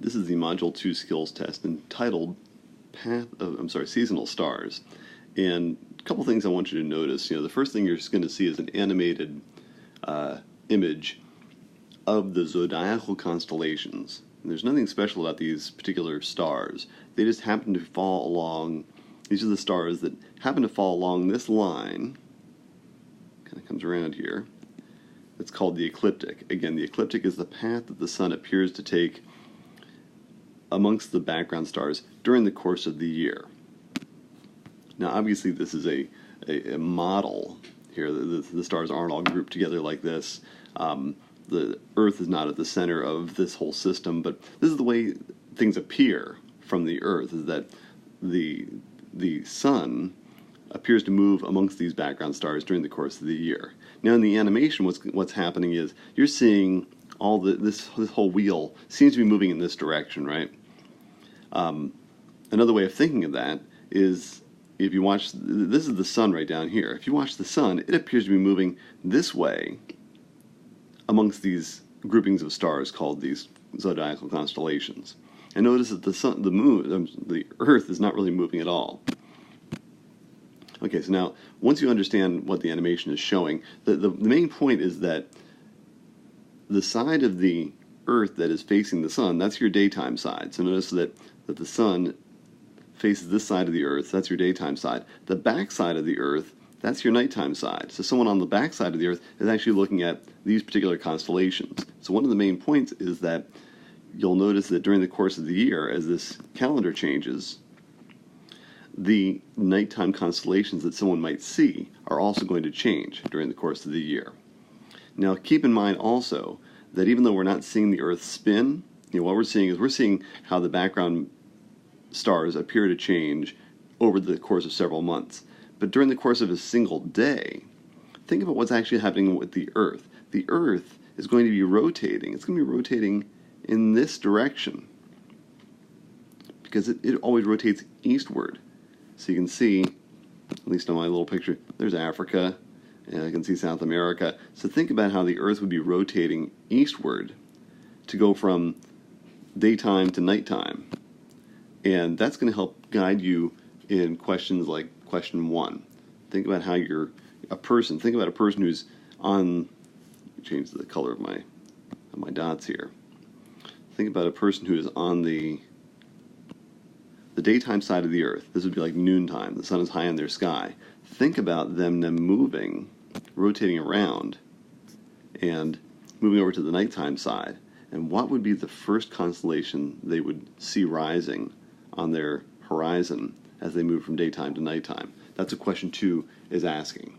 This is the Module 2 skills test entitled Seasonal Stars. And a couple things I want you to notice. The first thing you're just going to see is an animated image of the zodiacal constellations. And there's nothing special about these particular stars. They just happen to fall along, these are the stars that happen to fall along this line, kind of comes around here. It's called the ecliptic. Again, the ecliptic is the path that the sun appears to take amongst the background stars during the course of the year. Now, obviously, this is a model here. The stars aren't all grouped together like this. The Earth is not at the center of this whole system, but this is the way things appear from the Earth, is that the sun appears to move amongst these background stars during the course of the year. Now, in the animation, what's happening is you're seeing all this whole wheel seems to be moving in this direction, right? Another way of thinking of that is if you watch, this is the sun right down here. If you watch the sun, it appears to be moving this way amongst these groupings of stars called these zodiacal constellations. And notice that the Earth is not really moving at all. Okay, so now, once you understand what the animation is showing, the main point is that the side of the Earth that is facing the sun, that's your daytime side. So notice that the sun faces this side of the Earth, that's your daytime side. The back side of the Earth, that's your nighttime side. So someone on the back side of the Earth is actually looking at these particular constellations. So one of the main points is that you'll notice that during the course of the year, as this calendar changes, the nighttime constellations that someone might see are also going to change during the course of the year. Now, keep in mind also that even though we're not seeing the Earth spin, what we're seeing how the background stars appear to change over the course of several months. But during the course of a single day, think about what's actually happening with the Earth. The Earth is going to be rotating. It's going to be rotating in this direction because it always rotates eastward. So you can see, at least on my little picture, there's Africa, and I can see South America. So think about how the Earth would be rotating eastward to go from daytime to nighttime. And that's going to help guide you in questions like question 1. Think about how think about a person who's on, change the color of my dots here. Think about a person who is on the daytime side of the Earth. This would be like noontime. The sun is high in their sky. Think about them moving, rotating around, and moving over to the nighttime side. And what would be the first constellation they would see rising on their horizon as they move from daytime to nighttime? That's what question 2 is asking.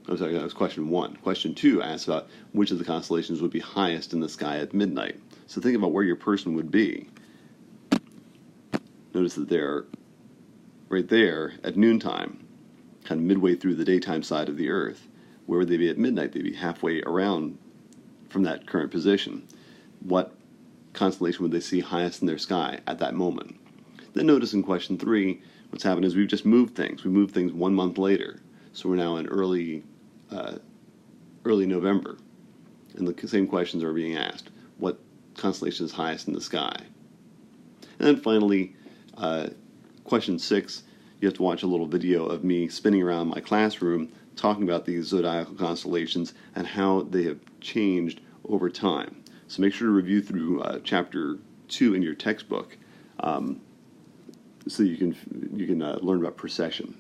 That was question 1. Question 2 asks about which of the constellations would be highest in the sky at midnight. So think about where your person would be. Notice that they're right there at noontime, kind of midway through the daytime side of the Earth. Where would they be at midnight? They'd be halfway around from that current position. What constellation would they see highest in their sky at that moment? Then notice in question 3, what's happened is we've just moved things. We moved things 1 month later. So we're now in early November. And the same questions are being asked. What constellation is highest in the sky? And then finally, question 6, you have to watch a little video of me spinning around my classroom talking about these zodiacal constellations and how they have changed over time. So make sure to review through chapter 2 in your textbook so you can learn about precession.